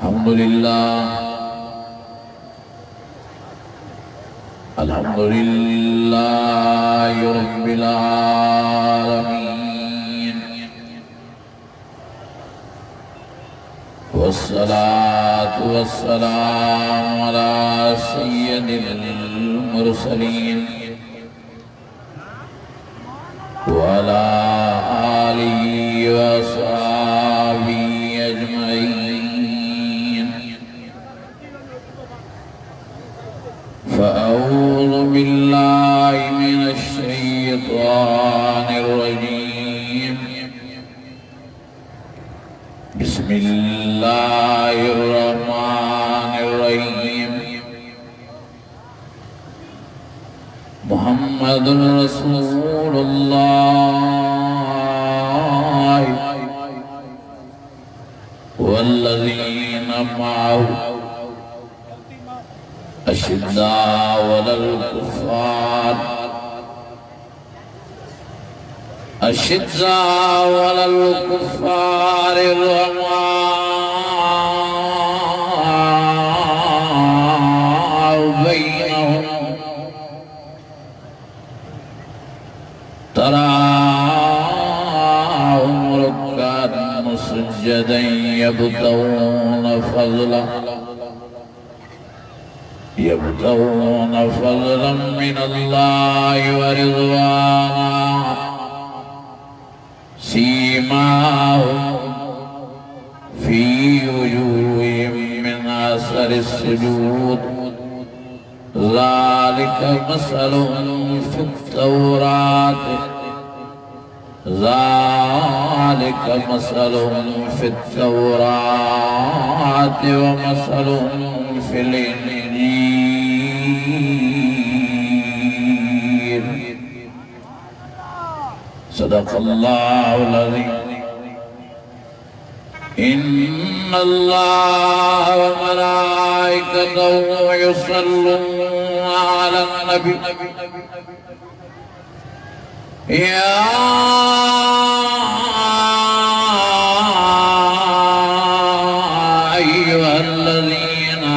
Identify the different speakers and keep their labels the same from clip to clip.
Speaker 1: अल्हम्दुलिल्लाह रब्बिल आलमीन वस्सलातु वस्सलामु अला सय्यिदिल मुरसलीन व अला आलिहि व अस्हाबिहि अजमईन। फ़अऊज़ु बिल्लाहि मिनश शैतानिर रजीम। बिस्मिल्लाहिर रहमानिर रहीम। मुहम्मदुर रसूलुल्लाह वल्लज़ीना मअहु अशिद्दाउ अलल कुफ़्फ़ार रुहमाउ बैनहुम तराहुम रुक्कान सुज्जदन यब्तगून फज़लन मिनल्लाहि व रिज़वाना सीमाहुम फी वजूहिहिम मिन असरिस सुजूद ज़ालिका मसलुहुम फित तौरात ज़ालिका मसलुहुम फित तौरात व मसलुहुम फिल इंजील। सदक़ल्लाहुल अज़ीम। इन्नल्लाह व मलाइकतहु युसल्लूना अलन नबी या अय्युहल्लज़ीना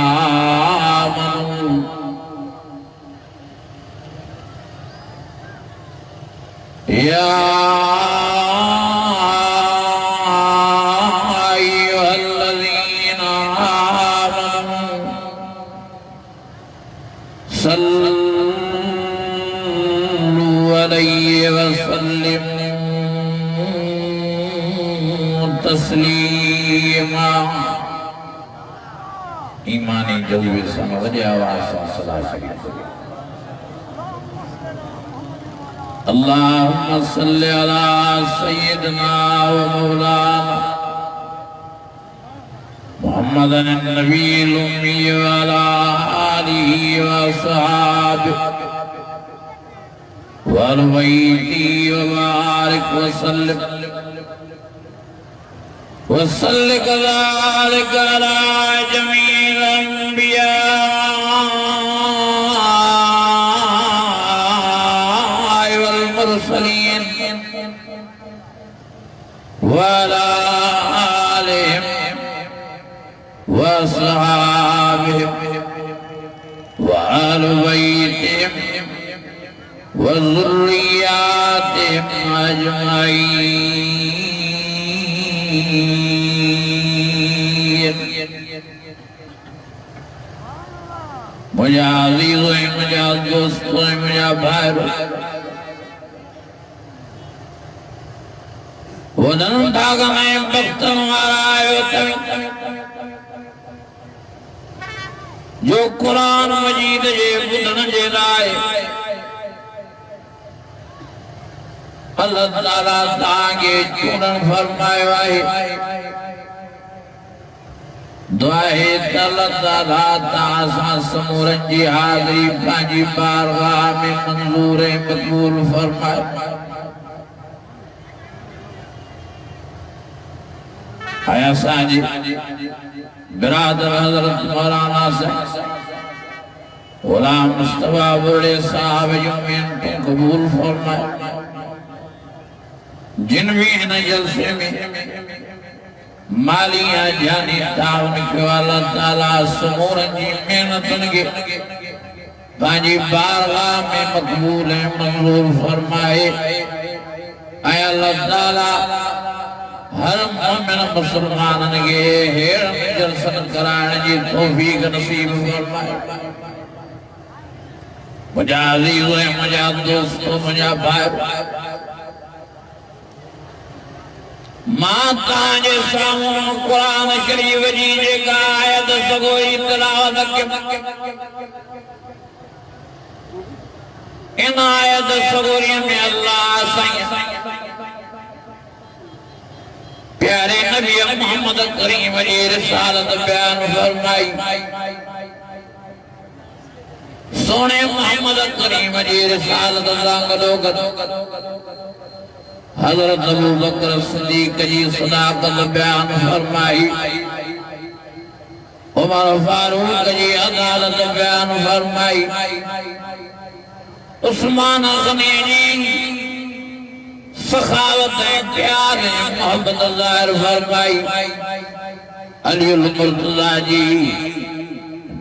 Speaker 1: आमनू या तस्लीमा। ईमानी जज्बे से वजह आवाज़ से सलाह शरीफ। अल्लाहुम्मा सल्लि अला सय्यिदिना व मौलाना मुहम्मदन नबील उम्मी व अला आलिहि व अस्हाबिहि व अलबैति व बारिक व सल्लिम वसल्लि कज़ालिका अला जमील अंबिया वल मुरसलीन व अला आलिहिम व अस्हाबिहिम व अहलि बैतिहिम व ज़ुर्रिय्यातिहिम अजमईन। मुझे अज़ीज़ है, मुझे दोस्त है, मुझे भाई वदन भाग में बख्तन वाला जो कुरान मजीद जे बुधन जे लाए अल्लाह ताला ताके चूड़न फरमायो आहे। दुआ है अल्लाह ताला तासा समूरन जी हाज़री पांजी बारगाह में मंजूर मकबूल फरमाए। आया साजी बिरादर हज़रत मौलाना से गुलाम मुस्तफा बड़े साहब जुम्मन को कबूल फरमाए। जिन भी इन जलसे में मालिया जानी तावन के वाला ताला समूरन जी मेहनतन के पांजी बारगाह में मकबूल है मंजूर फरमाए। आय अल्लाह ताला हर मोमिन मुसलमान के हेर दर्शन कराने जी तौफीक नसीब फरमाए। मुझा अजीज है, मुझा दोस्तों, मुझा भाई माता जे सामूं कुरान शरीफ जी जेका आयत सगोई तिलावत के इन आयत सगोरी में अल्लाह साईं प्यारे नबी मोहम्मद करीम जी रिसालत बयान फरमाई। सोने मोहम्मद करीम जी रिसालत जांगलो हज़रत अबू बकर सिद्दीक जी सदाकत बयान फरमाई। उमर फारूक जी अदालत बयान फरमाई। उस्मान गनी जी सखावत प्यार मोहब्बत ज़ाहिर फरमाई। अली मुर्तज़ा जी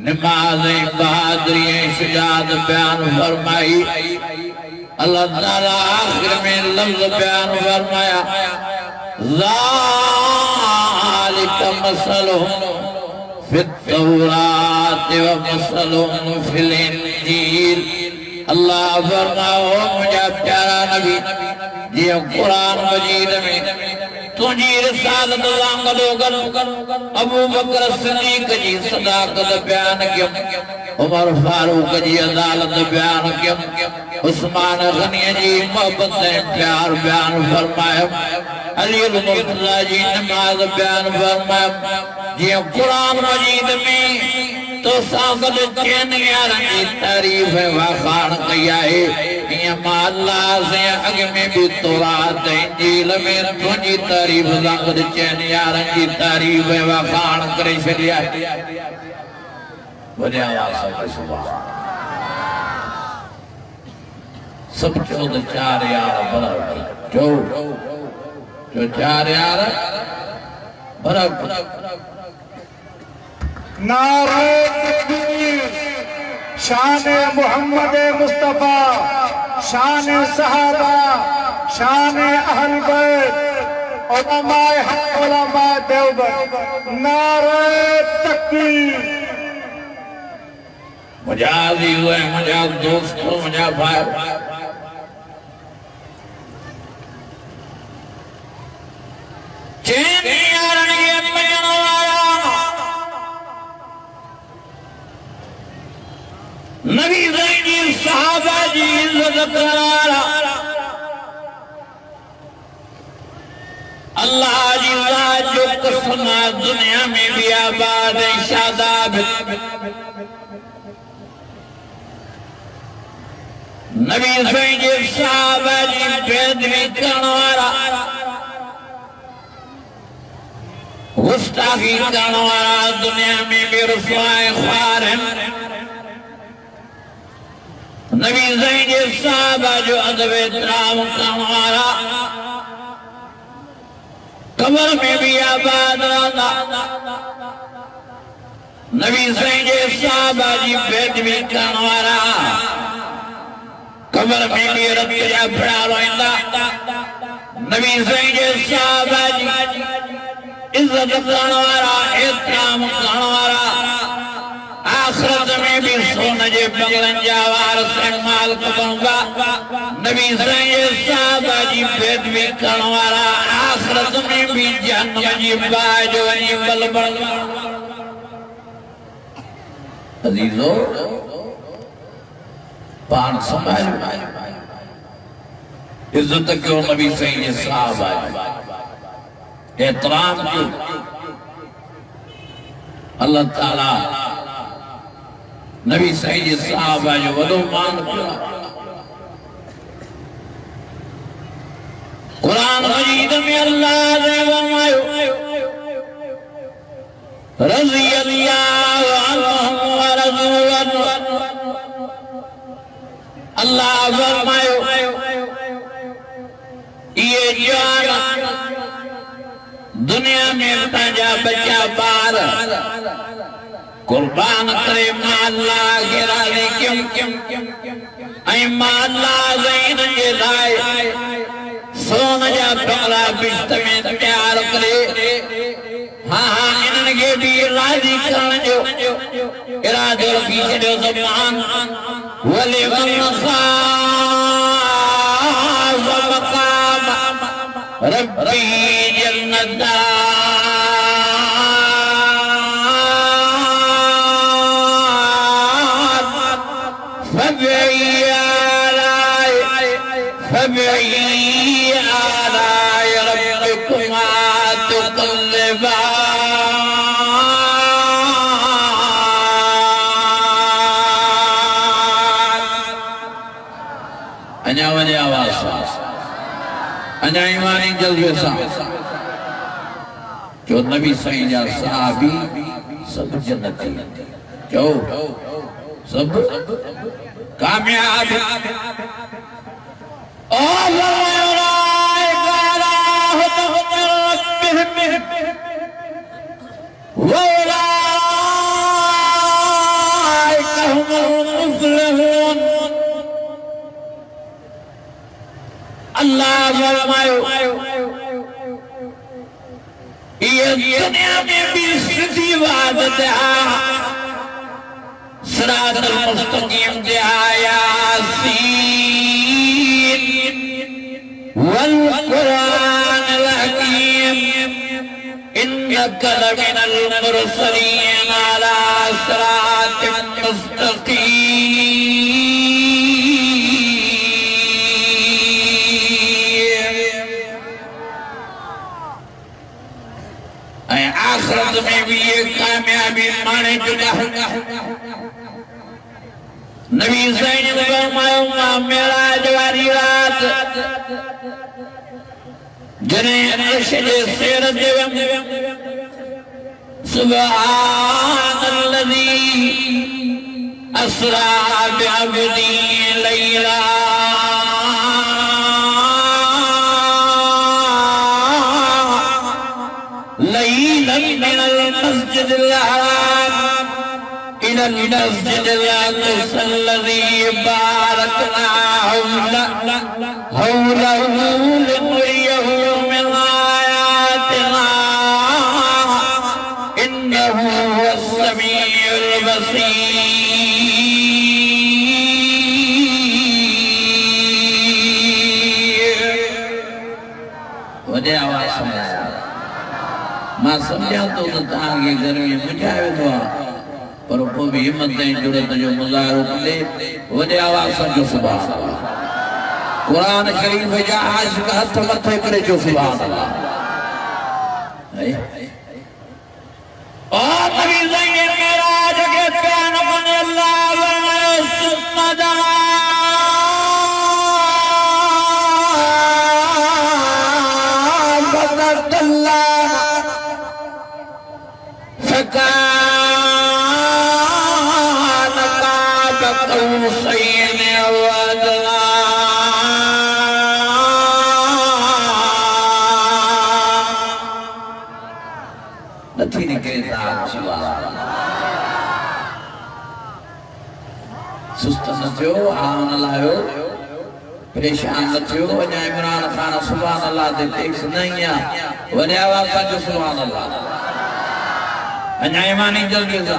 Speaker 1: नमाज बहादुरी शुजाअत बयान फरमाई। अल्लाह ताला आखिर में लफ्ज़ बयान फरमाया ज़ालिका मसलुहुम फित्तौरात व मसलुहुम फिल इंजील। अल्लाह फरमाओ मुझा प्यारा नबी जी कुरान मजीद में तुझी रिसालत वांगलो अबू बकर सिद्दीक जी सदाकत बयान किया, उमर फारूक जी अदालत बयान किया, उस्मान गनी जी मोहब्बत प्यार बयान फरमाया, अली मुर्तज़ा जी नमाज बयान फरमाया। जी कुरान मजीद में तो सागद चैन यार की तारीफ वाखान किया है। ये माला से आगे में भी तौरात इंजील में तुझी तारीफ सागद चैन यार की तारीफ वाखान करे छलिया। वजह आवाज़ से सुभान सब चौद चार यार बराबर जो चार यार बराबर
Speaker 2: नारे तकबीर, शान मोहम्मद मुस्तफा, शान सहाबा, शान अहल बैत, उलमाए हक, उलमाए देवबंद। नारे तकबीर।
Speaker 1: मुझा अजीज है, मुझा दोस्तों, मुझा भाई नबी जी सहाबा जी इज्जत करारा अल्लाह जी जो कसमा दुनिया में भी आबाद शादाब। नबी जी सहाबा जी बेदबी करनवारा गुस्ताखी करनवारा दुनिया में भी रुसवाए ख्वार है। नबी जी साहबा जो अदब एहतराम करनवारा कब्र में भी आबाद रहंदा। नबी जी साहबा जी बेदबी करनवारा कब्र में भी रब जा भड़ा रहंदा। नबी जी साहबा जी इज्जत करनवारा एहतराम करनवारा आखिरत में भी सोने जे बंगलन जा वारस माल कबंगा। नबी साहबा जी बेदबी करनवारा आखिरत में भी जहन्नम जी बाज वनी बलबल। अजीजों पान समाज इज्जत क्यों नबी साहबा एहतराम क्यों अल्लाह ताला नबी सही साहबा जो वदो मान कुरान मजीद में अल्लाह ने फरमायो रज़ी अल्लाहु अन्हुम व रज़ू अल्लाह फरमायो ये जान दुनिया में पंहिंजा बच्चा ॿार कुर्बान करे माला गिराने क्यों ऐं माला ज़ैन जे लाइ सोन जा बंगला बिश्त में तैयार करे हाँ इन्हनि खे बि राज़ी करण जो इरादो रखी छॾियो ज़मान वलिमन ख़ाफ़ मक़ाम रब्बी जन्नतान فبأي آلاء ربكما تكذبان أنا ولي أواصل أنا إيماني جلدي وسام جو نبی سائیں جا صحابی سب جنتی جو سب کامیاب أولئك على هدى من ربهم وأولئك هم المفلحون الله فرماयो ये दुनिया में भी सिद्धि वादत सिरात मुस्तकीम दे यासीन वल कुरान अल हकीम इन्नका लमिनल मुरसलीन अला सिरातिन मुस्तकीम आखिरत में भी ये कामयाबी माने जुदा नबी सैन ने फरमाया मेराज वाली रात जने अर्श दे सिर दे सुभानल्लज़ी अस्रा बिअब्दी लैला من المسجد الحرام إلى المسجد الأقصى الذي باركنا حوله لنريه من آياتنا إنه هو السميع البصير ودي आवाज़ मां समझा तो तव्हांखे घर में बुझायो थो पर पोइ बि हिमत ऐं जुरत जो मुज़ाहिरो कंदे वॾे आवाज़ सां जो सुभान अल्लाह क़ुरान शरीफ़ जा आशिक़ हथ मथे करे जो सुभान अल्लाह ओ नबी ज़ैन मेराज के प्यान बने अल्लाह वरमायो सुन्नत فكان قاب قوسين أو أدنى नथी निकिरे सुस्त न थियो आम न लायो परेशान न थियो अञा इमरान ख़ान सुभान अल्लाह ते टेक्स न ई आहे वॾे आवाज़ सां जो सुभान अल्लाह अञा ईमानी जल्दी सां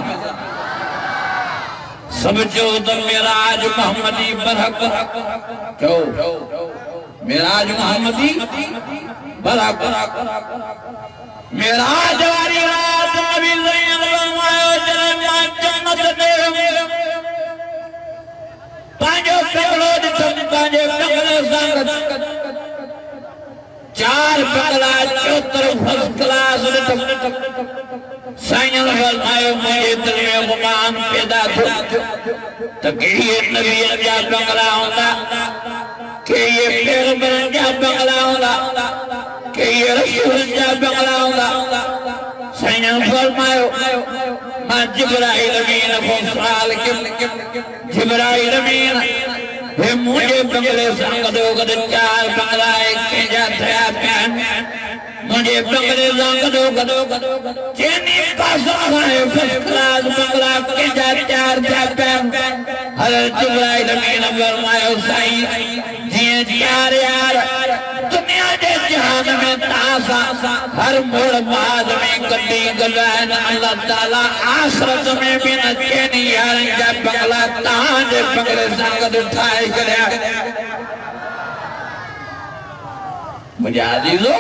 Speaker 1: सब जो त मेराज मोहम्मदी बरहक चओ मेराज मोहम्मदी बरहक मेराज वारी रात नबी ज़ैन फरमायो जॾहिं मां जन्नत ते पंहिंजो पगड़ो ॾिठमि पंहिंजे पगड़े सां चार पगड़ा चोतर फर्स्ट क्लास ॾिठमि साईं फरमायो मुंहिंजे दिल में गुमान पैदा थियो त कहिड़े नबी जा बंगला हूंदा के ये पैगंबरनि जा बंगला हूंदा के ये रसूलनि जा बंगला हूंदा साईं फरमायो मां जिब्राइल अमीन खां सुवाल कयुमि जिब्राइल अमीन हे मुंहिंजे बंगले सां गॾो गॾु चार बंगला कंहिंजा थिया पिया आहिनि मुझे बंगले गडो गडो चेनी पासा है फर्स्ट क्लास बंगला के जा चार हर जुबराई नबी नंबर मायो साई जी चार यार दुनिया के जहान में तासा हर मोड़ बाद में गड्डी गलान अल्लाह ताला आखिरत में भी न चेनी यार जा बंगला ताज बंगले संगत उठाए करया मुझे आजीजो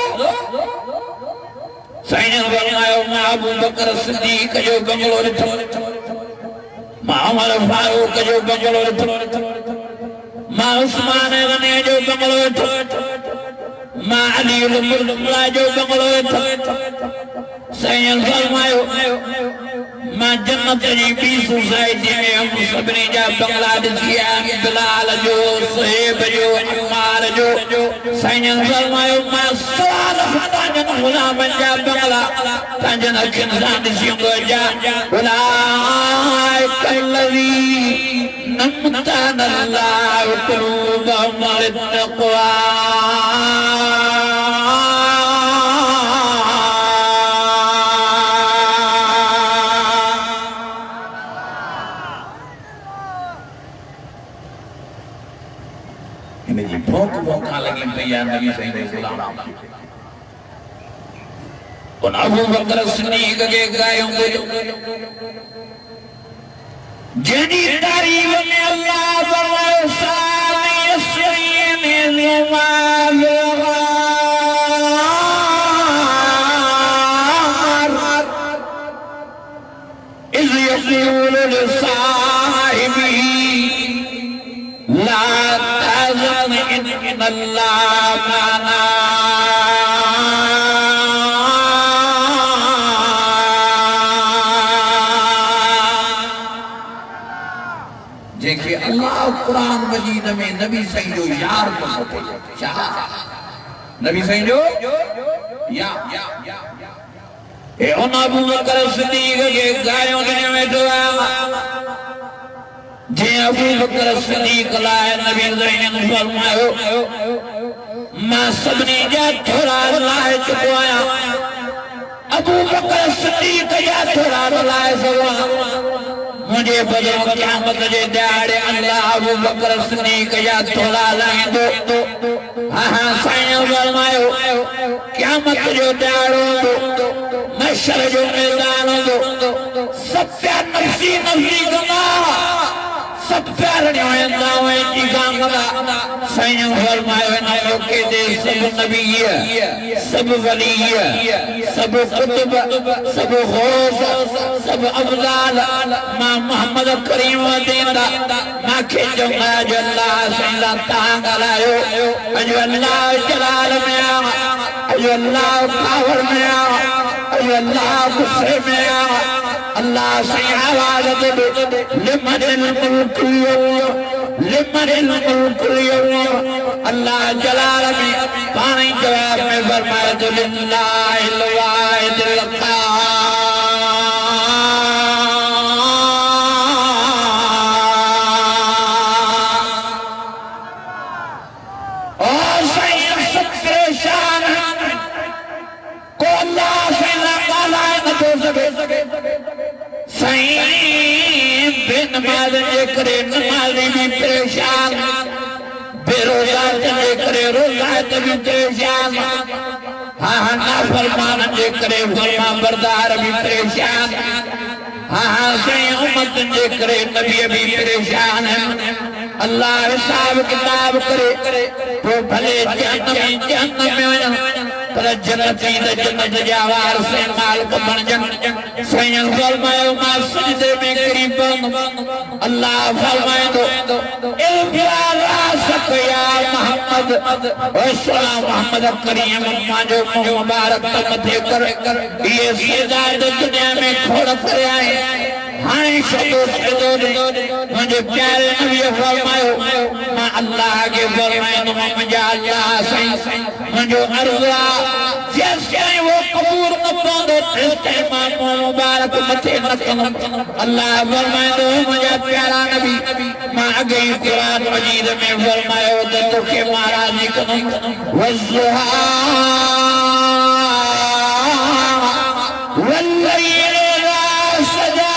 Speaker 1: साईं फरमायो मां अबू बकर सिद्दीक जो बंगलो ॾिठो मां उमर फारूक जो बंगलो ॾिठो मां उस्मान गनी जो बंगलो ॾिठो मां अली मुर्तज़ा जो बंगलो ॾिठो साईं फरमायो मां जन्नत जी बी सोसाइटी में हम सभिनी जा बंगला ॾिसिया बिलाल जो सुहेब जो अम्मार जो साईं फरमायो मां सवाल पंहिंजनि ग़ुलामनि जा बंगला पंहिंजनि अखियुनि सां ॾिसी जा उलाइका الذीन इम्तहन अल्लाहु क़ुलूबहुम लित्तक़वा भोंका लगी तैयार नबी सही गुलाम और अबू बकर सिद्दीक के गायों को जनी तारीफ में अल्लाह फरमाए सामी यस्रीन ज़ुमाल इज़ यक़ूल लिसाहिबिही ला अल्लाह माना देखिए अल्लाह कुरान मजीद में नबी सही जो यार को नबी सही जो या ए अबू बकर सिद्दीक के गायों में दुआ जे अबू बकर सिद्दीक लाए नबी ने फरमायो मां सभिनी जा थोड़ा लाए चुको आया अबू बकर सिद्दीक जा थोड़ा लाए सवा मुझे बदल क़यामत जे ॾियारे अल्लाह अबू बकर सिद्दीक जा थोड़ा लाईंदो हां साईं फरमायो क़यामत जो ॾियारो महशर जो मैदान हो सब प्यार नफसी नफसी गमा सब प्यार ने हुए जी गांगला साईं फरमायो न मौके दे सब नबी सब वली सब कुतुब सब गौस सब अफजाल मां मोहम्मद करीम देंदा माखे चंगा जो अल्लाह सैला तांगलायो अजो अल्लाह जलाल में अजो अल्लाह पावर में अजो अल्लाह गुस्से में अल्लाह से आवाज दे लिमनिल मुल्क अल्लाह जलाल में पानी जवाब में फरमाए तो लिल्लाहिल वाहिदिल क़हार और सैयद सत्रे शान को अल्लाह से लगाला न हो सके सईं बेनमाज जे करे नमाज़ी भी परेशान बेरोज़ा जे करे रोज़ा भी परेशान हाँ नाफरमान जे करे फरमा बरदार भी परेशान हाँ सईं उम्मत जे करे नबी भी परेशान है अल्लाह हिसाब किताब करे तो भले जहन्नम में वञनि पर जन्नती जन्नत जा वारिस मालिक बणजन सईं फरमायो मां सजदे में किरी पवंदुमि अल्लाह फरमाईंदो या मोहम्मद मोहम्मद करीम मांजो मुंह मुबारक मथे कर ये सजा दुनिया में खोड़ करे आए हाणे शदो मुझे प्यारे नबी फरमायो मां अल्लाह के फरमाईंदो मुंहिंजा अल्लाह सईं मुंहिंजो अर्ज़ जैसे वो कबूल न पांदो तेरे मां मुबारक मथे न कंदुमि अल्लाह फरमाईंदो मुंहिंजा प्यारा नबी मां अॻे ई कुरान मजीद में फरमायो त तोखे मां राज़ी कंदुमि वज़्ज़ुहा والليل إذا سجى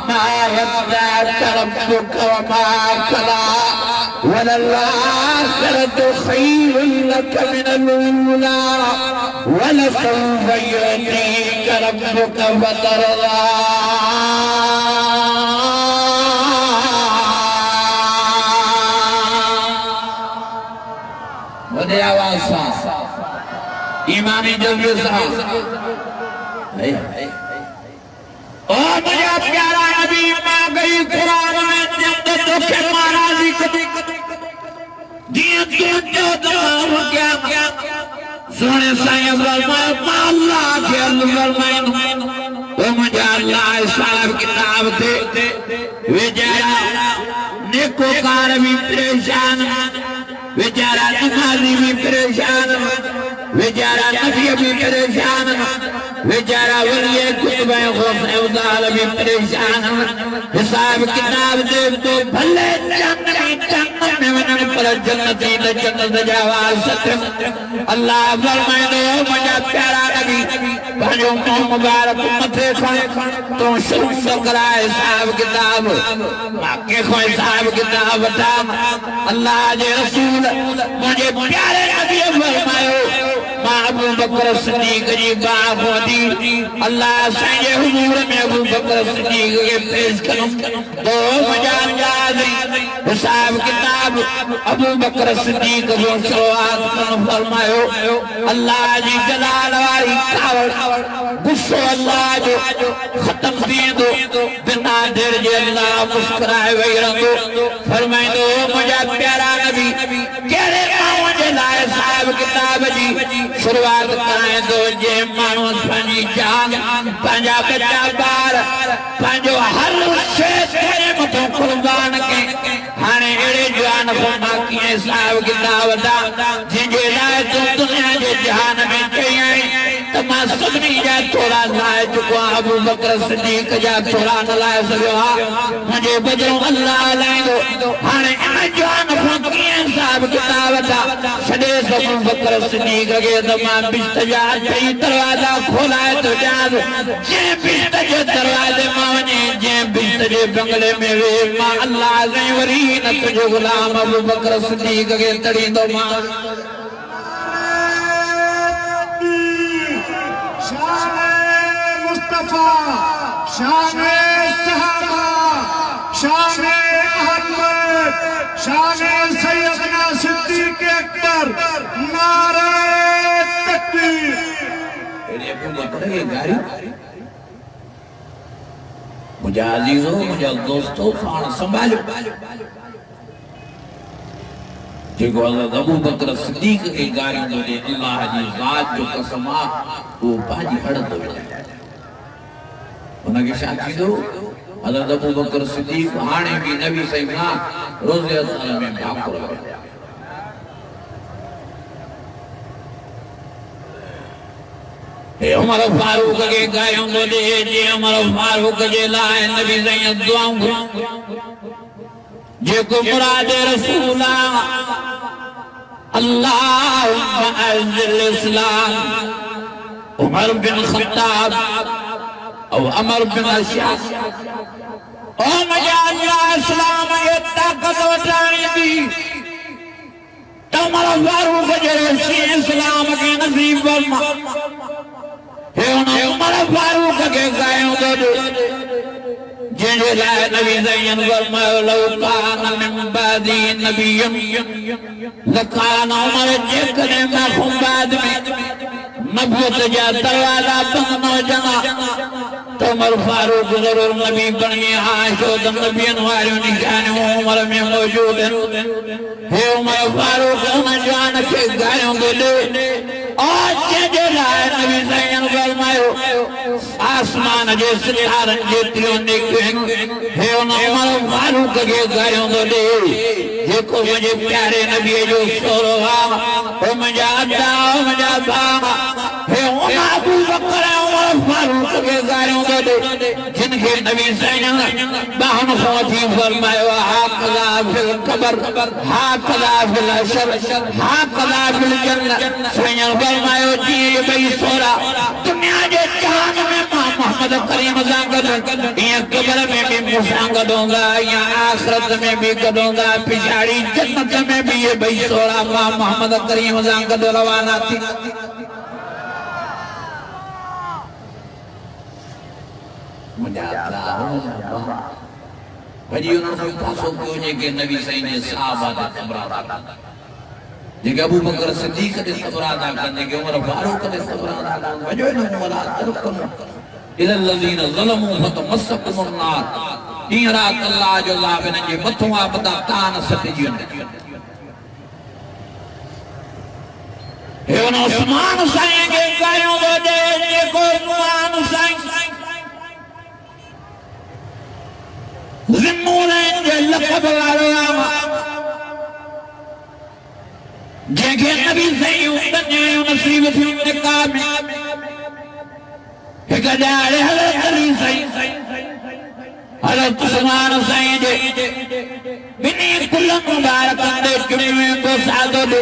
Speaker 1: ما ودعك ربك وما قلى وللآخرة خير لك من الأولى ولسوف يعطيك ربك فترضى ودي आवाज साफ ईमानी जज्बे साफ ओ मुझे प्यारा नबी मां गई कुरान में जन्नत के महाराजी कभी दिए तो तमाम क्या सोने साईं फरमाया अल्लाह के फरमाया ओ मुझे अल्लाह साहब किताब दे बेचारा नेकोकार भी परेशान बेचारा नमाजी भी परेशान बेचारा नबी भी परेशान बेचारा वली कुतुब गौस भी परेशान हिसाब किताब दे तो भले जन्नत में वनन पर जन्नती जन्नत जावाल सत्रम अल्लाह फरमाए मुझे प्यारा नबी पंजो मुबारक मथे खण तो शुरू कराए हिसाब किताब माके को हिसाब किताब बता अल्लाह के रसूल मुझे प्यारे नबी फरमायो अबू बकर सिद्दीक जी बाप होती अल्लाह साईं हुजूर में अबू बकर सिद्दीक के पेश करूं तो मजाज हिसाब किताब अबू बकर सिद्दीक को शुरुआत फरमायो अल्लाह जी जलाल वाली कावड़ गुस्सो अल्लाह जो खत्म दिए दो बिना देर जे अल्लाह मुस्कुराए वही रंगो फरमाए दो मुझे प्यारा नबी केरे मां जे लाए साहब किताब जी शुरुआत कराए दो जे मानो पंजी जान पंजा बच्चा बार पंजो हर शे तेरे मथो कुर्बान के हाने एड़े जान फरमा किए साहब किताब दा जिंजे लाए तू दुनिया जे जहान में कई तमा सबनी जा थोड़ा लाए चुको अबू बकर सिद्दीक जा थोड़ा न लाए सको मुझे बजरो अल्लाह लाएगो हाने जान फकीर साहब किताब दा सदे अबू बकर सिद्दीक के तमाम बिस्तजा सही दरवाजा खोलाए तो जान जे बिस्तजे दरवाजे माने जे बिस्तजे बंगले में वे मां अल्लाह ने वरी न तुझे गुलाम अबू बकर सिद्दीक के तड़ी दो मां
Speaker 2: शान सहाबा शान अहमद शान सैयदना सिद्दीक अकबर नारे तकबीर
Speaker 1: मुझे अजीजों मुझे दोस्तों साण संभालो जेको हज़रत अबू बकर सिद्दीक के गारिंदो दे अल्लाह जी ज़ात जो कसमा वो बाजी हड़ंदो उनके शादी दो हज़रत अबू बकर सिद्दीक हाणे भी नबी सही ना रोज़े अल्लाह में भाकुर हे उमर फारूक के गायों दो दे जे उमर फारूक जे लाए नबी सही दुआऊं जेको मुराद रसूला अल्लाहुम्मा अज़्ज़िल इस्लाम उमर बिन खत्ताब और अमर बिन अशास ओ मजाला इस्लाम ये ताकत वटाई दी तमर फारूक जे इस्लाम के नसीब फरमा हे उमर फारूक के गायों दो जिन्हें लाए नबी ज़ैन फरमायो लौ कान मिन बादी नबिय्युन लकान उमर जेकने मां बाद में नबूवत जा दरवाजा बंद न जना तो उमर फारूक जरूर नबी बने आशो तो नबियन वाले निशान उमर में मौजूद है हे उमर फारूक उन जान के गायों दे आज जे लाए नबी ज़ैन फरमायो आसमान जे सितारन जे त्रियों निकन हे उमर फारूक के गायों दे जेको मुझे प्यारे नबी जो सोरवा ओ मजा दा ओ मजा बा हे अबू बकर उमर फारूक के गायों दे जिनके नबी सैयद बाहन खोती फरमायो हाकदा फिल कबर हाकदा फिल अशर हाकदा फिल जन्नत सैयद फरमायो जी भाई सोरा दुनिया जे जहान में मोहम्मद करीम सांगद ये कबर में भी मुसांगद होगा या आखिरत में भी कदोंगा पिछाड़ी जन्नत में भी ये भाई सोरा मोहम्मद करीम सांगद रवाना थी भाई उन्होंने पासों को जे नबी सही ने सहाबा दा तबरादा जे अबू बकर सिद्दीक दे तबरादा करने के उमर फारूक दे तबरादा वजो न वला तरकम इला الذين ظلموا فتمسكوا النار दीरा अल्लाह जो लाभ ने जे मथों आपदा तान सटजी हे उस्मान साईं के गायो दे जे को उस्मान साईं ज़िम्मूने जे लक़ब वाला जेके नबी सही उम्मने नसीब थी निकाह में एक जाड़े हज़रत अली सही हज़रत उस्मान सही जे बिनी कुल मुबारक दे चुने को सादो दे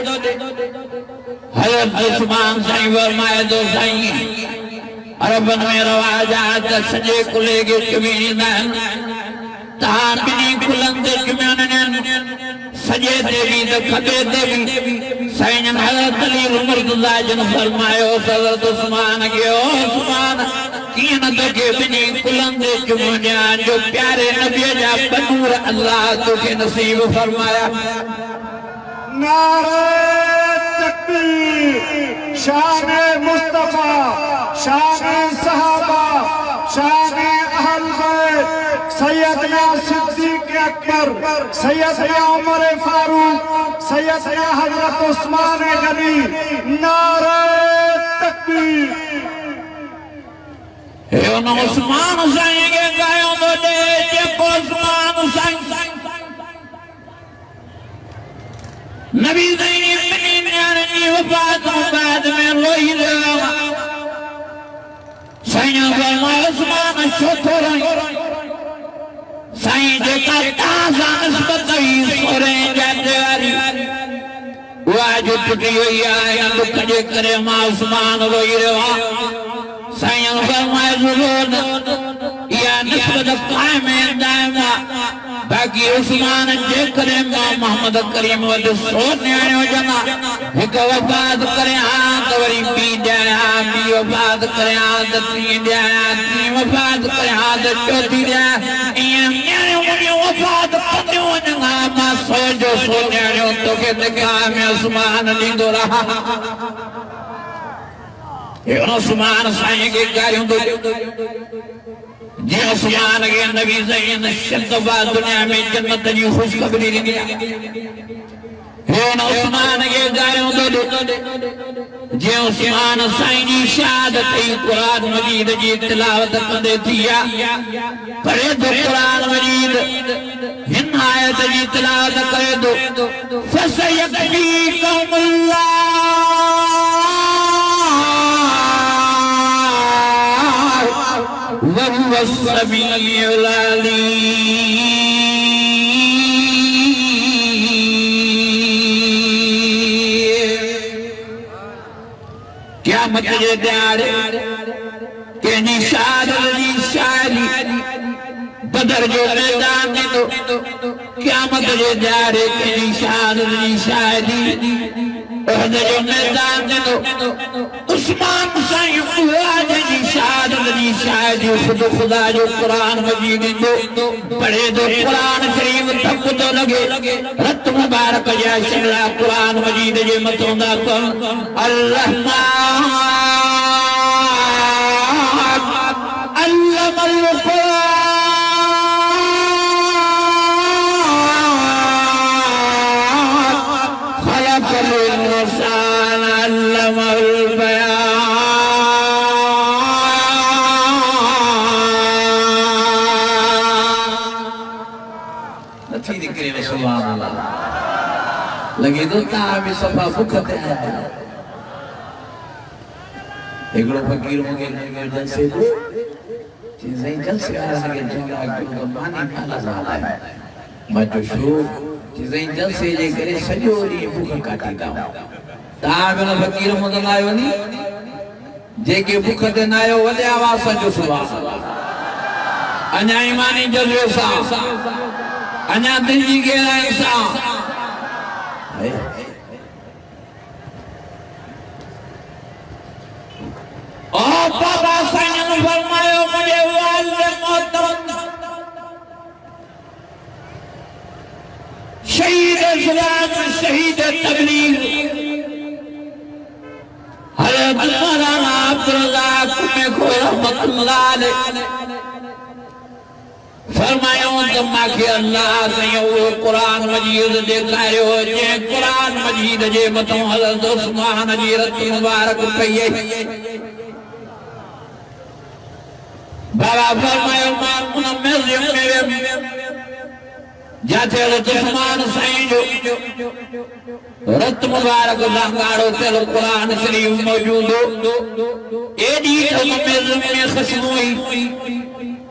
Speaker 1: हज़रत उस्मान सही फरमाए दो सही अरबन में रवाजात सजे कुले के चुमीनी नहन तान बिनी कुलंद जुम्यानन सजे देवी द खबे देवी सैयद हज़रत अली मुर्तज़ा जन फरमायो हज़रत उस्मान के ओ उस्मान किन दके बिनी कुलंद जुम्या जो प्यारे नबी जा बनूर अल्लाह तो के नसीब फरमाया
Speaker 2: नारे तकबीर शान मुस्तफा शान सहाबा शान अहल बैत सैयदना सिद्दीक अकबर सैयदना उमर फारूक सैयदना हजरत उस्मान गनी नारे तकबीर
Speaker 1: हे उस्मान साईं के गायो दे जे को उस्मान साईं नबी सही अपनी न्यारी वफात बाद में रोई लगा सैयद फरमाया उस्मान छोटो साईं जेका ताज़ा निस्बत हुई सोरे जाते वाली वो आज टुटी हुई है दुख जे करे मां उस्मान रोई रहा साईं फरमाया ज़रूर या निस्बत कायम है दायमा बाकी उस्मान जे करे मां मोहम्मद करीम वद सोने आयो जना एक वफात करे हां तो वरी पी जाया बी वफात करे हां तो ती जाया ती वफात करे हां तो चौथी जाया ये मेरे मुनी वफात करियो ना मां सोजो सोने आयो तो के देखा में उस्मान लींदो रहा ये उस्मान साईं के गारियों दो जे उस्मान के नबी ज़ैन शतबा दुनिया में जन्नत जी खुशखबरी दी हे उस्मान के गारियों दो जे उस्मान साईं जी शहादत कुरान मजीद जी तिलावत कंदे थिया पढ़े दो कुरान मजीद हिन आयत जी तिलावत करे दो फसयकफीकुमुल्लाह वहुव अस्समीउल अलीम क़यामत जे ॾियारे कंहिंजी शहादत जी शाइरी बदर जो मैदान में तो क़यामत जे ॾियारे कंहिंजी शहादत जी शाइरी उहद जो मैदान में तो उस्मान साईं जी शहादत जी शाइरी खुद खुदा जो कुरान मजीद दो पढ़े दो कुरान शरीफ धक तो लगे रत मुबारक जा शिला कुरान मजीद जे मथों दा अल्लाह अल्लमल लगे तो ताबे सफा फुकत है एकड़ो फकीर मुके गर्दन से चीजें जल से आ सके जो मानी काला ज़ाला है मैं तो शो चीजें जल से जे करे सजोरी भूख काटी दाऊं ताबिल फकीर मुदल आयो नी जेके भूख ते न आयो वले आवाज जो सुभान अञा ईमानी जज़्बे सां अञा दिल जी गहराई सां ओ बाबा साईं ने फरमायो मुझे वाले मोहतरम शहीद इस्लाम शहीद तबलीग हज़रत मौलाना अब्दुल्लाह में को रहमतुल्लाह अलैह फरमायो त माखे अल्लाह से वो कुरान मजीद ॾेखारियो जे कुरान मजीद जे मथां हज़रत उस्मान जी रत मुबारक पई बाबा फरमायो मां उन म्यूजियम में जाते हज़रत उस्मान साईं जो रत मुबारक लंगाड़ो तेल कुरान शरीफ मौजूद एडी म्यूजियम में खुशबू हुई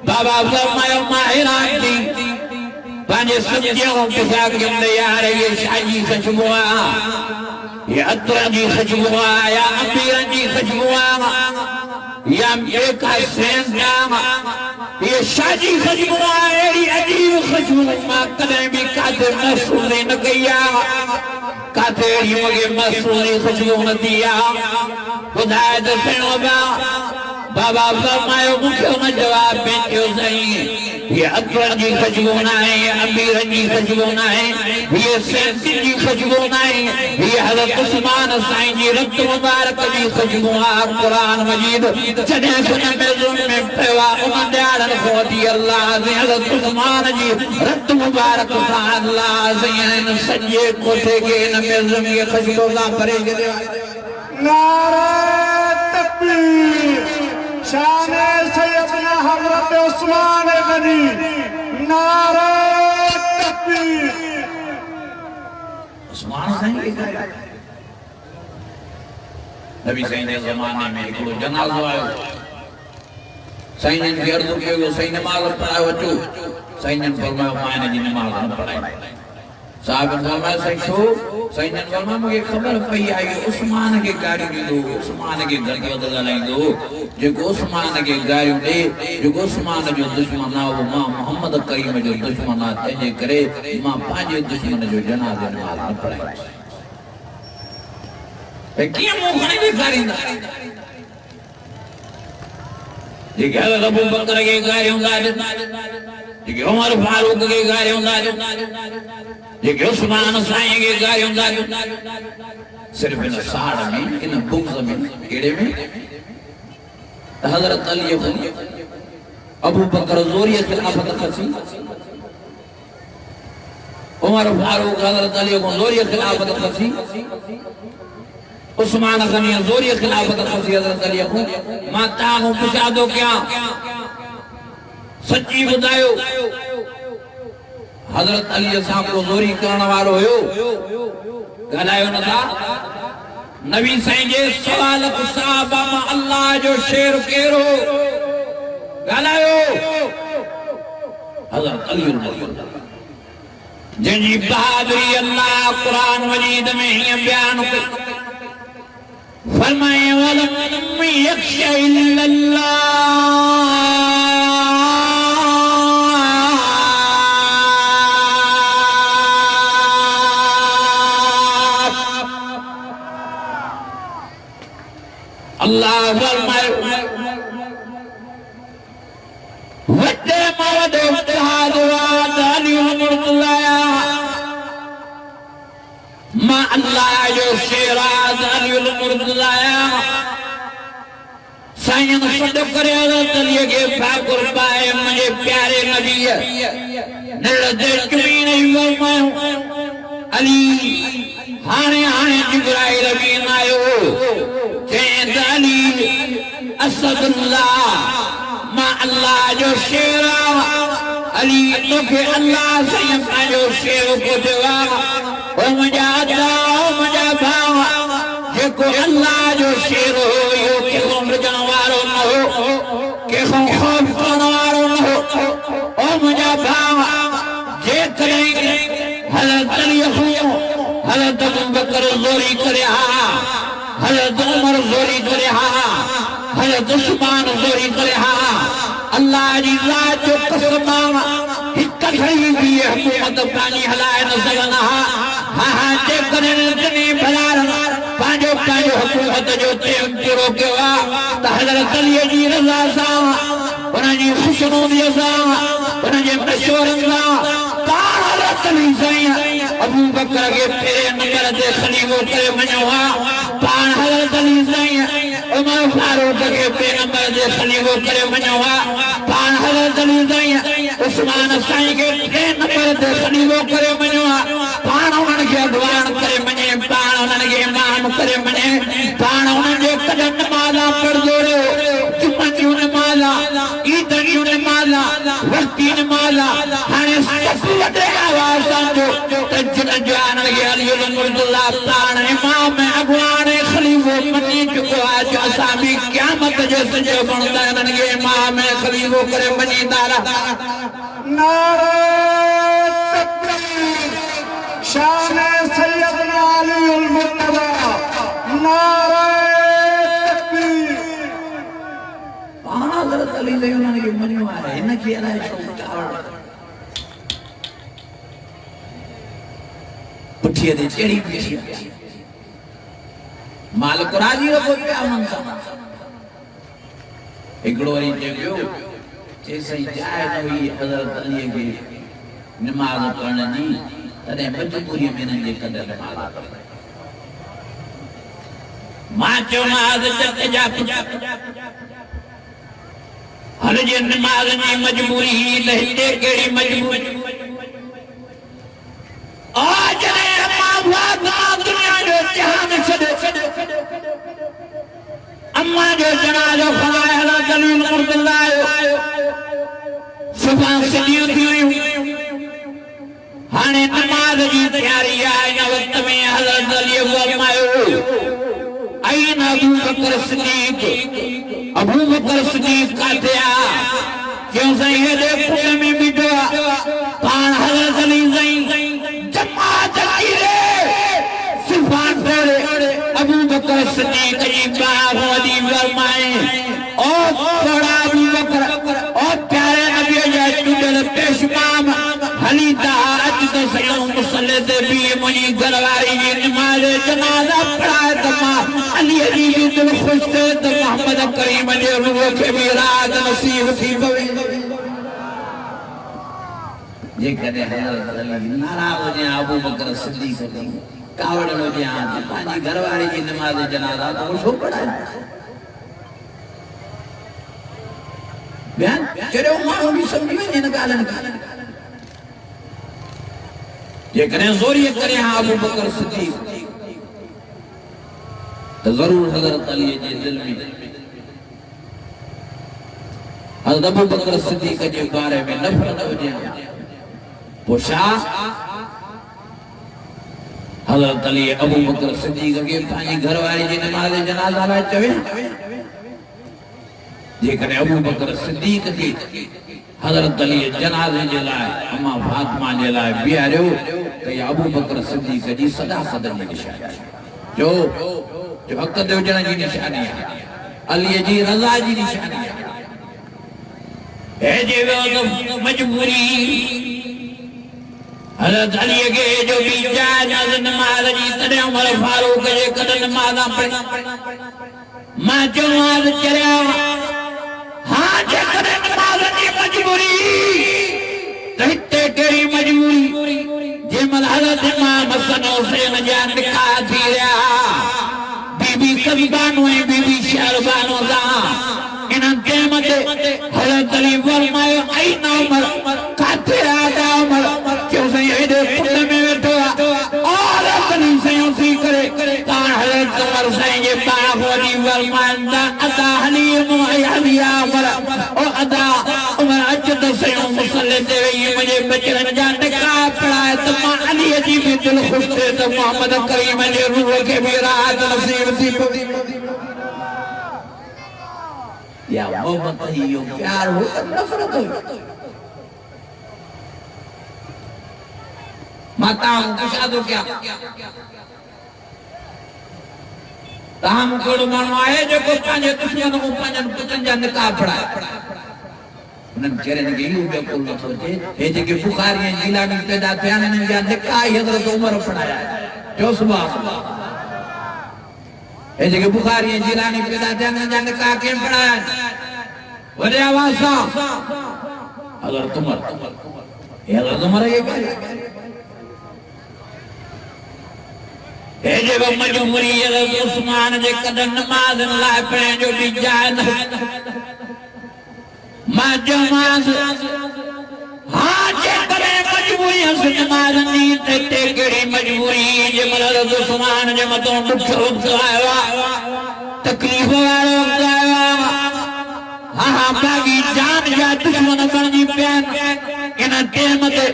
Speaker 1: बाबा फरमायो मां हैरान थी पंहिंजे सॼो पिसा कंदे यार ये शाजी खुशबू आहे ये अतर जी खुशबू आहे या अमीर जी खुशबू आहे या बेका सेंस ये शाजी खुशबू आहे एड़ी अजीब खुशबू मां कदे भी कादे महसूस न कई आहे कादे एड़ी मगे महसूस खुशबू न थी आहे ॿुधाए त सेणो बाबा फरमायो मुझे न जवाब भेजो सही ये अकबर जी खुशबू ना है ये अमीर जी खुशबू ना है ये सैयद जी खुशबू ना है ये हज़रत उस्मान साईं जी रत मुबारक जी खुशबू है कुरान मजीद जने सुन में पेवा उन ॾियारनि को दी अल्लाह से हज़रत उस्मान जी रत मुबारक सां अल्लाह से सॼे कोठे के इन में ये खुशबू सा भरे के
Speaker 2: नारा तकबीर शाने सैयदना हज़रत उस्मान गनी नारा तकबीर
Speaker 1: उस्मान साईं नबी साईं जे ज़माने में हिकिड़ो जनाज़ो आयो साईं ने अर्ज़ु कयो साईं नमाज़ पढ़ायो अचो साईं ने फरमायो मां हिन जी नमाज़ न पढ़ाई साहब फरमाया साईं छो साईं ने फरमाया मूंखे ख़बर पई आहे उस्मान खे गारियूं ॾींदो उस्मान खे घटि वधि ॻाल्हाईंदो जेको उस्मान खे गारियूं ॾे जेको उस्मान जो दुश्मन आहे उहो मां मोहम्मद करीम जो दुश्मन आहे तंहिंजे करे मां पंहिंजे दुश्मन जो जनाज़े नमाज़ न पढ़ाईंदुसि भई कीअं मूं खणी ॾेखारींदा जेके हज़रत अबू बकर खे गारियूं जेके उमर फारूक खे गारियूं जेके उस्मान साईं खे गारियूं सिर्फ इन साड़ में इन बुग़्ज़ में केड़े में हज़रत अली अबू बकर ज़ोरी खिलाफत खसी उमर फारूक हज़रत अली को ज़ोरी खिलाफत खसी उस्मान गनी ज़ोरी खिलाफत खसी हज़रत अली को मां ताको पुछा दो क्या सच्ची बुधायो हज़रत अली साहब को ज़ोरी करण वारो हो गालायो न था नबी साईं जे सवाल साहब मां अल्लाह जो शेर केरो गालायो हज़रत अली जिनकी बहादुरी अल्लाह कुरान मजीद में ही बयान फरमाए वलम यख्शा इल्लल्लाह अल्लाह फरमाए वड्डे मवद इत्तिहाद अली मुर्तज़ा मां अल्लाह जो शेराज अली मुर्तज़ा साईं सॾ करे हज़रत अली के ठाकुर पाए मुझे प्यारे नबी नड़दे चुमी नहीं फरमायो अली हाणे हाणे जिब्राइल भी आयो अली असदुल्लाह मां अल्लाह जो शेर अली तोखे अल्लाह साईं पंहिंजो शेर को देवा ओ मुंहिंजा अल्लाह मुंहिंजा भाउ जेको अल्लाह जो शेर हो इहो कंहिंखो मिटण वारो न हो कंहिंखो ख़ौफ़ करण जोरी करे हा हजरत उमर जोरी करे हा हजरत उस्मान जोरी करे हा अल्लाह जी ज़ात जो कसम हिक घड़ी भी हुकूमत पानी हलाए न सघंदा हा हा जे करे जने भलार पांजो पांजो हुकूमत जो तेम पूरो कयो आहे त हजरत अली जी रज़ा सां उन जी खुशनूदी सां उन जे मशवरनि सां पाण हजरत अली साईं अबू बकर के फेरे नंबर ते खलीफो करे वञो हा पाण हजरत अली साईं उमर फारूक के फेरे नंबर ते खलीफो करे वञो हा पाण हजरत अली साईं उस्मान साईं के फेरे नंबर ते खलीफो करे वञो हा पाण उन्हनि खे अॻवान करे वञे पाण उन्हनि खे इमाम करे वञे पाण उन्हनि जे कॾहिं नमाज़ां पढ़ंदो रहियो जुमनि जूं नमाज़ां ईदनि जूं नमाज़ां वक्ती नमाज़ां हाणे सभु वॾे आवाज़ सां जो त जिन जवाननि खे अली मुर्तज़ा पाण इमाम अॻवान खलीफ़ो मञी चुको आहे जो असां बि क़यामत जे सॼो बणंदा इन्हनि खे इमाम खलीफ़ो करे मञींदा
Speaker 2: नारे तकबीर शान सैयदना अली मुर्तज़ा नारे तकबीर
Speaker 1: पाण हज़रत अली ने उन्हनि खे मञियो आहे हिन खे अलाए छो कावड़ पुठीअ ते चढ़ी बीठी आहे मालिक राज़ी रखो पिया उन्हनि सां हिकिड़ो वरी चयो चई सही जाइ न हुई हज़रत अलीअ खे नमाज़ पढ़ण जी तॾहिं मजबूरीअ में हिननि जे कदर नमाज़ पढ़े मां चयो नमाज़ चट जा हर जे नमाज़ जी मजबूरी त हिते कहिड़ी मजबूरी आज दुनिया जो जहान छॾे अम्मा जो जनाज़ो खवाए हज़रत अली मुर्तज़ा आयो सुभां सदियूं थी वियूं हाणे नमाज़ जी तयारी आहे इन वक़्त में हज़रत अली फरमायो अईन अबू बकर सिद्दीक़ काथे आहे क्यों साईं हेॾे पुट में बीठो आहे पाण हज़रत अली साईं जमात गिरे सुभान फेरे अबू बकर सिद्दीक़ जी बाह वदी फरमाए ओ बड़ा अबू बकर ओ प्यारे नबी जा चुडल पेशमाम हलीता अच तो सयो मुसल्ले ते भी मुनी घरवारी जी नमाज़ जनाज़ा पढ़ाए त मां अली जी जो दिल खुश थे त मोहम्मद करीम जे रूह खे भी रात नसीब थी पवे जे कदे हज़रत अली नाराज़ हुजे अबू बकर सिद्दीक़ कावड़ हुजे पंहिंजी घरवारी जी नमाज़ जनाज़ा तो छो पढ़ाए बयान चढ़ियो माण्हू बि सम्झी वञे हिन ॻाल्हियुनि खे जेकॾहिं ज़ोरीअ करे हा अबू बकर सिद्दीक़ त ज़रूर हज़रत अली जे दिल में हज़रत अबू बकर सिद्दीक़ जे बारे में नफ़रत हुजे पोइ छा हज़रत अली अबू बकर सिद्दीक़ खे पंहिंजी घरवारी जी नमाज़ जनाज़ा लाइ चवे जेकॾहिं अबू बकर सिद्दीक़ खे हज़रत अली जनाज़े जे लाइ अम्मा फातिमा जे लाइ बीहारियो त इहा अबू बकर सिद्दीक़ जी सदाक़त जी निशानी जो हक़ ते हुजण जी निशानी आहे अलीअ जी रज़ा जी निशानी आहे हे जे वियो मजबूरी हज़रत अलीअ खे जो बि जायज़ नमाज़ जी तॾहिं उमर फारूक जे कॾहिं नमाज़ां पढ़ी मां चयोमांसि चरिया हाँ जेकॾहिं नमाज़ जी मजबूरी त हिते कहिड़ी मजबूरी जंहिंमहिल हज़रत इमाम हसन हुसैन जा निकाह थी रहिया बीबी कबीबानो ऐं बीबी शहरबानो सां इन्हनि टाइम ते हज़रत अली फरमायो अईन उमर काथे आहे उमर क्यों साईं हेॾे पुट में वेठो आहे और अली साईं उथी करे पाण हज़रत उमर साईं जे बाग वञी फरमाईंदा अदा हलीम ऐं हलिया उमर ओ अदा उमर अच त साईं मुसल्ले ते वेही मुंहिंजे बचड़नि जा निकाह पढ़ाए त मां अलीअ जी बि दिलि ख़ुशि थिए त मोहम्मद करीम जे रूह खे बि राहत नसीब थी पवे या मोहब्बत ही यो प्यार हो नफरत हो माताओं कुछ आदो क्या ताम कोड़ मानो आए जो को पांजे दुश्मन को पांजन पुतन जा निकाह पढ़ाए उन्हनि चरन के यू बे को न सोचे हे जेके बुखारी जिलानी पैदा थिया न जा निकाह हज़रत उमर पढ़ाया जो सुभान हे जेके बुखारी जिलानी पैदा थिया न जा निकाह के पढ़ाया वडे आवाज सा हज़रत उमर ये हे जेको मजबूरी हज़रत उस्मान जे कदम नमाज लाए पढ़े जो भी जाए न मां जमाज हां जे करे मजबूरी हस नमाज नी ते केड़ी मजबूरी जे हज़रत उस्मान जे मतो दुख आया तकलीफ वालो आया हां बागी जान जा दुश्मन बणजी प्यान इन टेम ते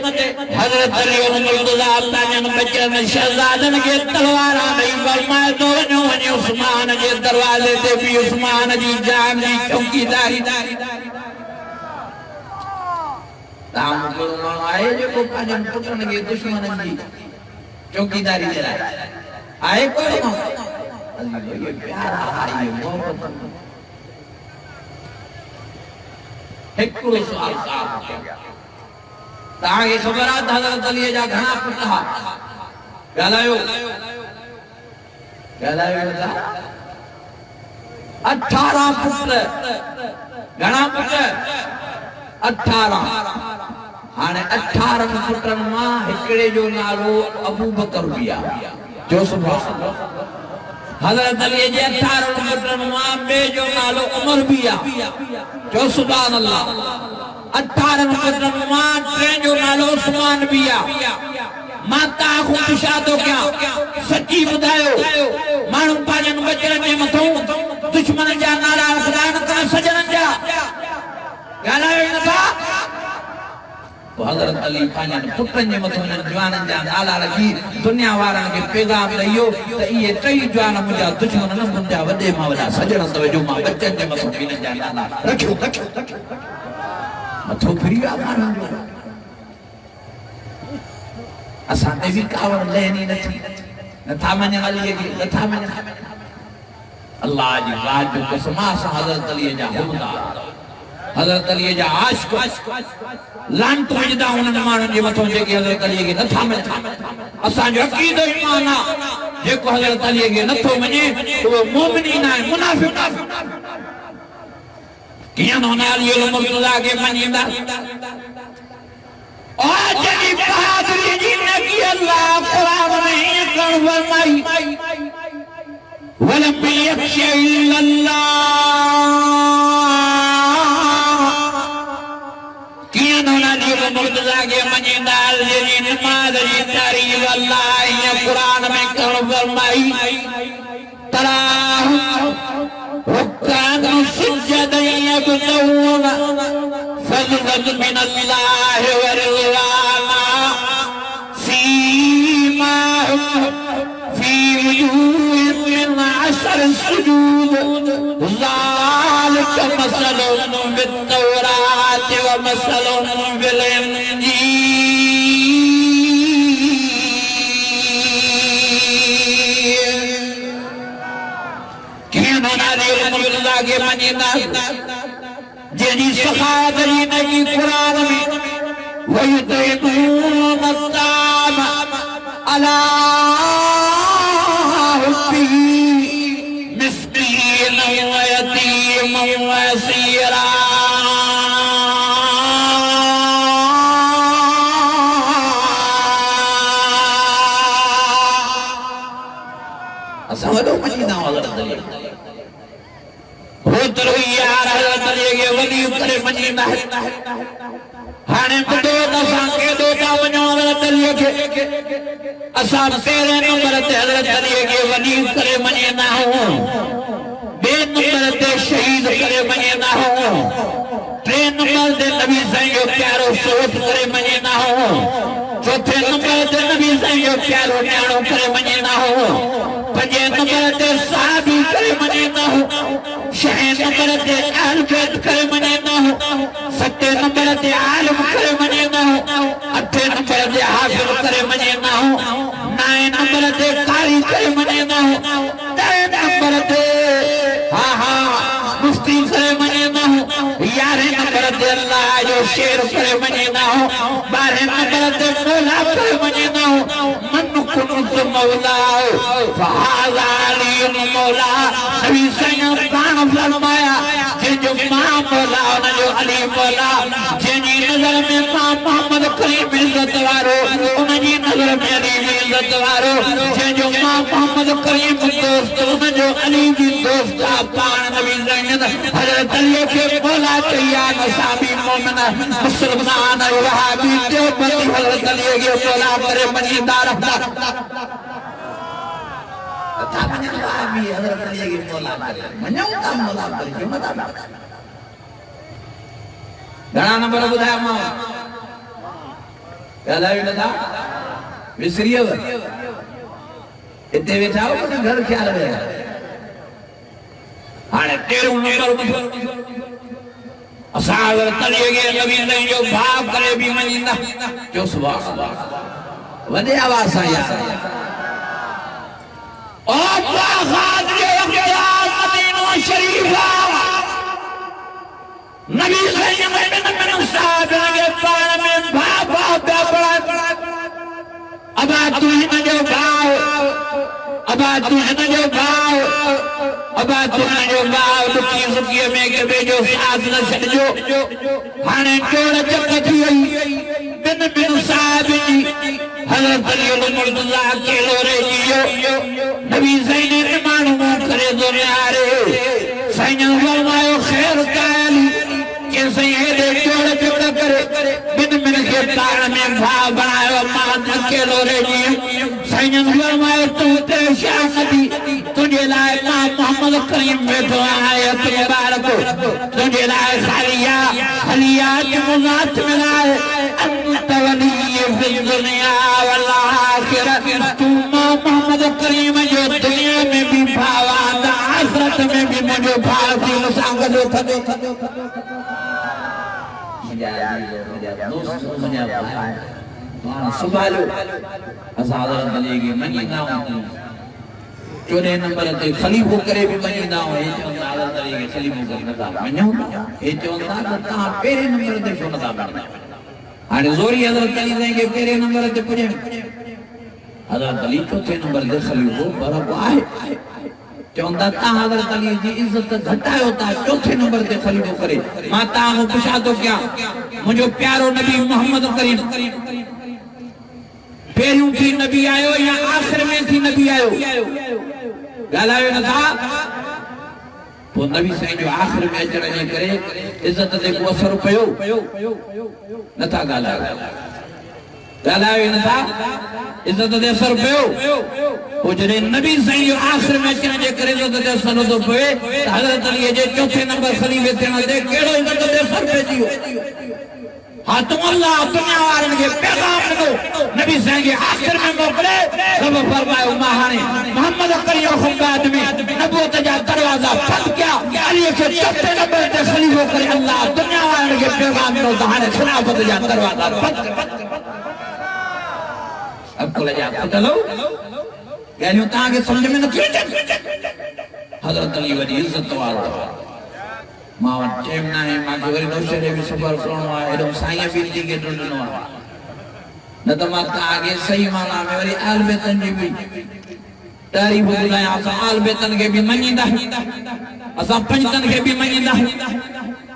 Speaker 1: हज़रत अली मुर्तज़ा ताजन बचन शहजादन के तलवारा नहीं फरमाए तो वने उस्मान जे दरवाजे ते भी उस्मान जी जान जी चौकीदारी ताम को आए जो को पाजन पुतन के दुश्मन जी चौकीदारी चला आए को अल्लाह ये प्यारा है ये मोहब्बत हिकड़ो सवाल ताके खबर आ हज़रत अली जा घणा पुट हा गालायो 18 पुट घणा पुट 18 हाने 18 पुटन मां हिकड़े जो नालो अबू बकर बिया जो सुभान हज़रत अली जे 18 पुटन मां बे जो नालो उमर बिया जो सुभान अल्लाह 18 पुटन मां टे जो नालो उस्मान बिया माता को इशादो क्या सच्ची बुधायो मानू पाजन बचन में मथो दुश्मन जा नाला खुदा न कर सजन जा गालायो न था तो हज़रत अली पाजन पुटन जे मथो जवानन जा नाला रखी दुनिया वारन के पैगाम दइयो त ये टई जवान मुजा दुश्मन न मुजा वडे मा वडा सजन तवे जो मा बच्चन जे मथो बिन जा नाला रखियो मथो फिरिया मानन जो असा ने भी कावर लेनी न था मन अली के न था मन अल्लाह जी बात जो कसमा हज़रत अली जा हुदा हज़रत अली जा आशिक लांत वजदा उन मानन जे मथो जे के हज़रत अली के न था मन असा जो अकीदो ईमान आ जे को हज़रत अली के न थो मने तो मोमिनीन है मुनाफिक किया न अली मुर्तज़ा के मनीदा और जगी बहादुरी जी ने की अल्लाह कुरान में ये कर फरमाई वलम यख्शा इल्लल्लाह किया न अली मुर्तज़ा के मनीदा जी नमाज जी तारीफ अल्लाह ये कुरान में कर फरमाई तरा रुकान सुजद यबदून फज़लन मिन अल्लाह व रिज़वाना सीमाहुम फी वजूहिहिम मिन असर सुजूद ज़ालिका मसलुहुम बित-तौरात व मसलुहुम बिल मुर्तज़ा के मनीदा जेनी सखावत जी नबी कुरान में वयुतईमून अत्ताम अला हुब्बिही मिस्कीन व यतीम व असीरा असा वडो मनीदा हज़रत अली हो तो यार हज़रत अली के वली करे मनीदा हाने बडो दसा के दो ता वणो हज़रत अली के असा तेरे नंबर ते हज़रत अली के वली करे मनीदा हो बे नंबर ते शहीद करे मनीदा हो टे नंबर ते नबी साईं जो प्यारो सोच करे मनीदा हो चौथे नंबर ते नबी साईं जो प्यारो न्याणो करे मनीदा हो पंजे नंबर ते साहबी करे मनीदा हो छह नंबर ते अहल बैत करे मनीदा हो सते नंबर ते आलिम करे मनीदा हो अठे नंबर ते हाफिज करे मनीदा हो नए नंबर ते कारी करे मनीदा हो 10 नंबर शेर करे मञींदा हो 12 नंबर ते मौला करे मञींदा हो मन कुनुत मौला फहाज़ा अली मौला नबी साईं पाण फरमाया जो मां मौला उन जो अली मौला जंहिंजी नज़र में मां मोहम्मद करीम इज़्ज़त वारो उन जी नज़र में अली इज़्ज़त वारो जंहिंजो मां मोहम्मद करीम दोस्त उन जो अली जी दोस्त पाण नबी साईं हज़रत अली के मौला चया नसाबी मोमिन मुसलमान वहाबी देवबंदी हज़रत अली के मौला करे मञींदा रहंदा था वहाबी हज़रत अली के मौला करे मञूं था मौला करे क्यों नथा घणा नंबर ॿुधाया मां ॻाल्हायो नथा विसरियव हिते वेठा हो न घर ख्याल में हाणे 13 नंबर असां हज़रत अली के नबी साईं जो भाव करे भी मञींदा जो सुभान अल्लाह वॾे आवाज़ सां यार ओ बाग़ात जो इख्तियार मदीनो शरीफ नबी साईं में साहब के पाण में बाबा बड़ा अबा तू हिन जो भाव अबा तू हिन जो भाव अबा तू हिन जो भाव दुखी सुखी में के बेजो साथ न छॾिजो हाणे जोड़ चक थी वई बिन साहब जी हज़रत अली मुर्तज़ा अकेलो रहिजी वियो नबी साईं ने माण्हू करे थो निहारे साईं फरमायो ख़ैर काली के सही हेॾे जोड़ जोड़ करे बिन के पाण में भाव बनायो मां अकेलो रहिजी साईं फरमायो तू ते शान दी तुझे लाइ मां मोहम्मद करीम वेठो आहियां मुबारक तुझे लाइ खलिया के मुज़ात मिलाए अंत वली फी दुनिया वल आखिरत तू मोहम्मद करीम जो दुनिया में भी भाव आदा आखिरत में भी मुझे भाव थी मुसां गॾु थदो सुभालो असां हज़रत अली के मञींदा आहियूं 14 नंबर ते खलीफो करे भी मञींदा आहियूं हे चवंदा हज़रत अली के खलीफो करे नथा मञूं हे चवंदा त तव्हां पहिरें नंबर ते छो नथा मञो हाणे ज़ोरी हज़रत अली साईं के पहिरें नंबर ते पुॼनि हज़रत अली चौथे नंबर ते खलीफो बराबरि आहे चवंदा तव्हां हज़रत अली जी इज़्ज़त घटायो था चौथे नंबर ते खलीफो करे मां तव्हां खां पुछा थो कयां मुंहिंजो प्यारो नबी मोहम्मद करीम पहिरियों थी नबी आयो या आख़िर में थी नबी आयो ॻाल्हायो नथा पोइ नबी साईं जो आख़िर में अचण जे करे इज़्ज़त ते को असर पियो नथा ॻाल्हायो नथा इज़्ज़त ते असर पियो पोइ जॾहिं नबी साईं जो आख़िर में अचण जे करे इज़्ज़त ते असर नथो पए त हज़रत अली जे चौथे नंबर खलीफ़े थियण ते कहिड़ो इज़्ज़त ते असर पइजी वियो हाँ तुम अल्लाह दुनिया वारन के पैगाम ॾिनो नबी साईं के आख़िर में मोकिले सब फरमायो मां हाणे मोहम्मद करीम खां बाद में नबूवत जा दरवाज़ा बंद कया अली के चौथे नंबर ते खलीफ़ो करे अल्लाह दुनिया वारन के पैगाम ॾिनो त हाणे खिलाफत जा दरवाज़ा बंद अब को ले जा चलो यानी तव्हां खे समझ में नथी अचे हज़रत अली वॾी इज़्ज़त वारो मां वटि टाइम न आहे मूंखे वरी नौशहरे बि सफ़र करिणो आहे हेॾो साईं बि टिकेट ॾिनो आहे न त मां तव्हांखे सही माना में वरी आल बेतन जी बि तारीफ़ ॿुधायां असां आल बेतन खे बि मञींदा आहियूं असां पंजतन खे बि मञींदा आहियूं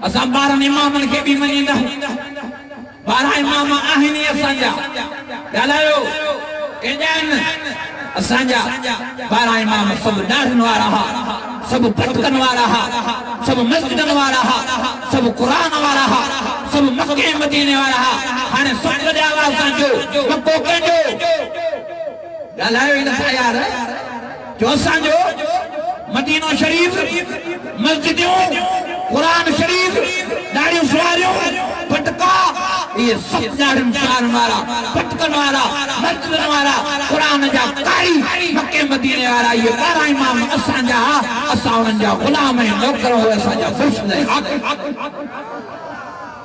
Speaker 1: असां 12 इमामनि खे बि मञींदा आहियूं 12 इमाम आहिनि असांजा ॻाल्हायो कंहिंजा आहिनि असांजा 12 इमाम सभु ॾाढनि वारा हा सब भटकन वाला हा सब मस्जिदन वाला हा सब कुरान वाला हा सब मक्के मदीने वाला हा हाने सुन दे आवाज जो मक्को कंजो ॻाल्हायो ई नथा यार जो असांजो मदीनो शरीफ मस्जिदूं कुरान शरीफ दाढ़ियूं सुवारियूं भटका ये सब दाढ़ियूं सुवारन वाला भटकन वाला मस्जिदन वाला कुरान जा कारी मक्के मदीने वाला ये 12 इमाम असांजा असां उन्हनि जा गुलाम ऐं नौकर हो असांजा मुर्शिद ऐं हाकिम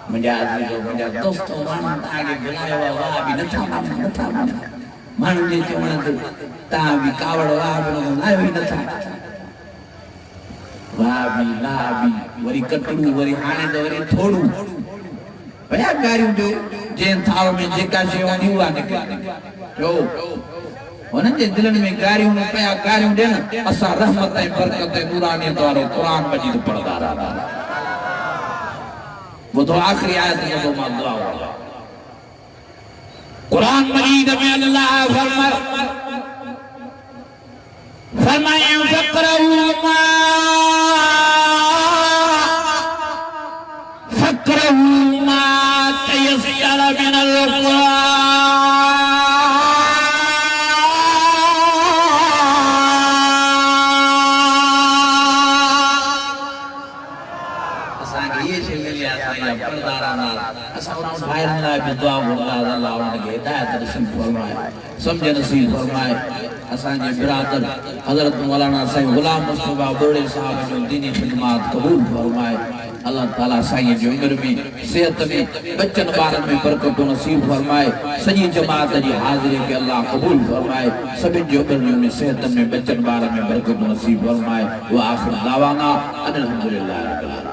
Speaker 1: मुंहिंजा दोस्त माण्हू तव्हांखे बुलायो आहे वाह बि नथा माण्हुनि जे चवण ते तव्हां बि कावड़ वाह बि आयो ई नथा वाह बि वरी कटड़ू वरी हाणे त वरी थोड़ू भैया गारियों जो जैन थाल में जेका शे वनी हुआ निकले जो उन्हनि जे दिलनि में गारियों न पया गारियों ॾियनि असां रहमत ऐं बरकत ऐं नूरानी वारो क़ुरान मजीद पढ़ंदा रहंदा ॿुधो आख़िरी आयत ॿुधो मां दुआ वठा क़ुरान मजीद में अल्लाह फरमाए फकरऊ मा तयस्सर मिनल समझ नसीब फरमाए असांजे बिरादर हजरत मौलाना साईं गुलाम मुस्तफा बोड़े साहब जो दीनी खिदमत कबूल फरमाए अल्लाह ताला साईं जी उम्र में सेहत में बच्चन बारन में बरकत नसीब फरमाए सजी जमात जी हाजिरी के अल्लाह कबूल फरमाए सभी जो उम्र में सेहत में बच्चन बारन में बरकत नसीब फरमाए व आखिर दावाना अल्हम्दुलिल्लाह।